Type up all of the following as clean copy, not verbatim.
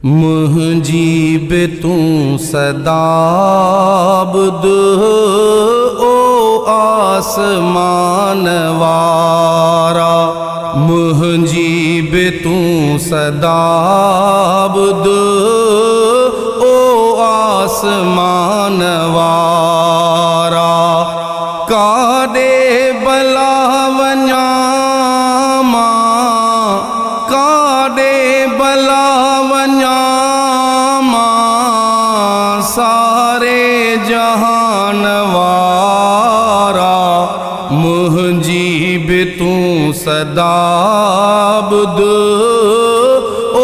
मुजीब तू सदाबद ओ आसमान वारा। मुजीब तू सदाबद ओ आसमान वारा। कादे बलावन्या कादे बलावन्या सारे जहान वारा। मुजीब तू सदाबद ओ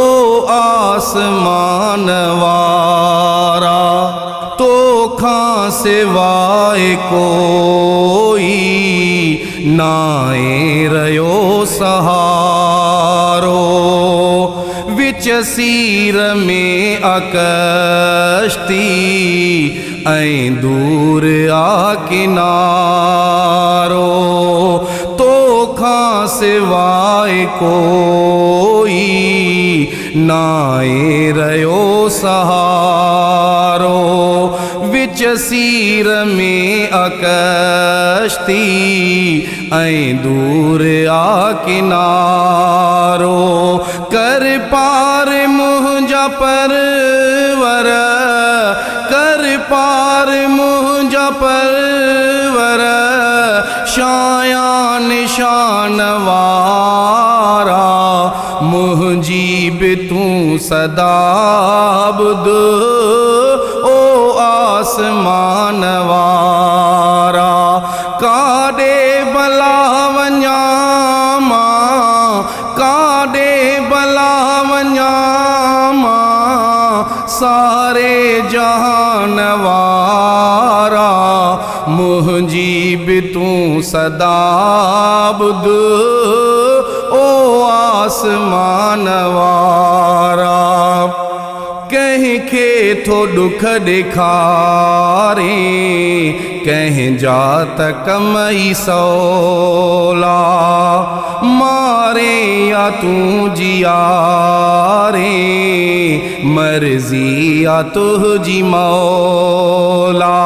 आसमान वारा। तो खां सिवाय कोई नाए रयो सहारो। विच सीर में अकश्ती ऐं दूर आ किनारो। तो खां सिवाय कोई नाए रयो सहारो। विच सीर में अकश्ती ऐं दूर आ किनारो। कर पार मुंहिंजा परवर, कर पार मुंहिंजा परवर। शाया निशान वारा। मुजीब तू सदाबद ओ आसमान वारा। काडे बलावन्या काडे बलावन्या सारे जहान वारा। मुजीब तू सदाबद ओ आसमान वारा। कहीं खे थो दुख ॾेखारे, कहीं जात कमई सौला। मारे या तू जियारे, मर्जी या तुझी मौला।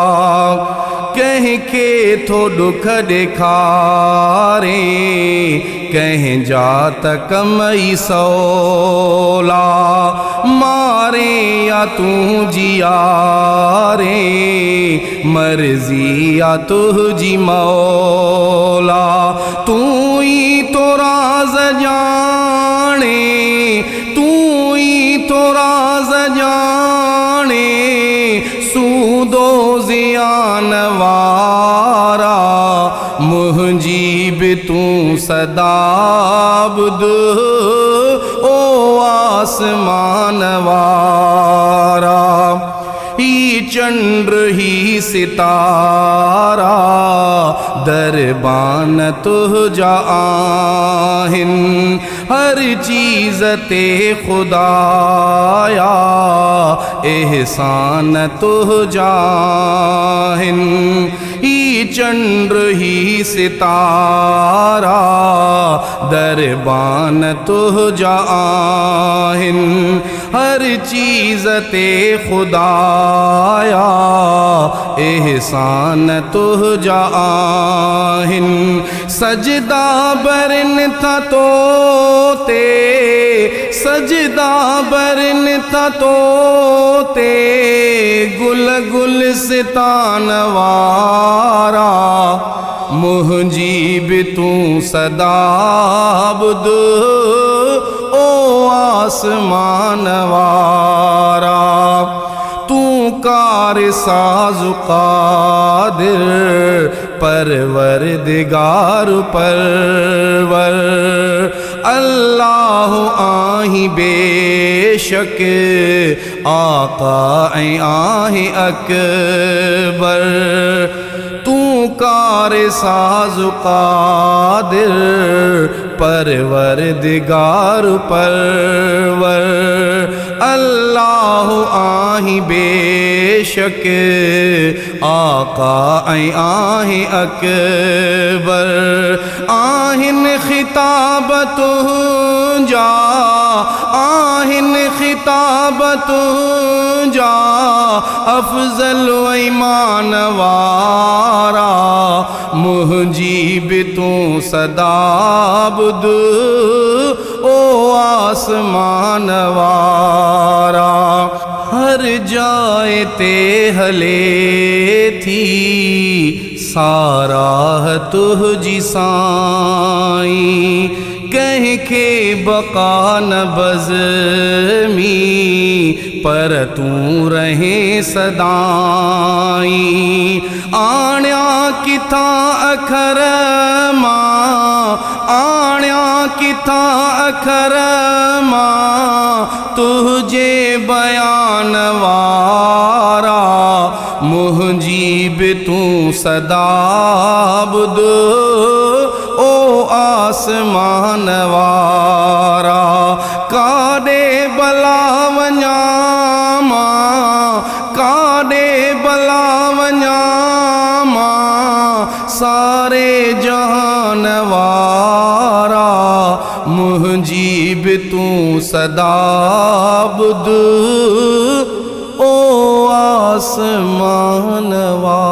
कहीं के थो दुख ॾेखारे, कहीं जात कमई सौला। मारे या तू जियारे, मर्जी या तुझी मौला। तू ही तो राज जाने, तू ही तो राज जाने। सूदो ज़ियान वारा। मुजीब तू सदाबद ओ आसमान वारा। ही चंद्र ही सितारा, दरबान तुझा आहिन। हर चीज़ ते खुदाया, एहसान तुझा आहिन। ही चंद्र ही सितारा, दरबान तुझा आहिन। हर चीज़ ते खुदाया, एहसान तुझा आहिन। सजदा बरन था तो ते, सजदा बरन था तो ते। गुल गुलस्तान वारा। मुजीब तू सदाबद ओ आसमान वारा। तू कार साज़ क़ादिर, परवरदिगार परवर। अल्लाह आही बेशक, आका ऐं आहे अकबर। तू कार साज़ क़ादिर, परवरदिगार परवर। अल्लाह आही बेशक आका ऐं आहे अकबर आहिन खिताब तुंहिंजा आहिन खिताब तुंहिंजा अफ़ज़ल ईमान वारा मुंहिंजी बि तूं सदा बुध ओ आसमान वारा हर जाए ते हले थी साराह तुझी साईं कंहिंखे बका न बज़मी पर तूं रहे सदाईं आण्या किथां अखर मां आण्या किथां अखर मां तुझे बयान वारा मुंहिंजी बि तूं सदा बुध ओ आसमान वारा काॾे भला वञा मां काॾे भला वञा मां सारे जहान वारा मुंहिंजी बि तूं सदा बुध ओ आसमान वारा।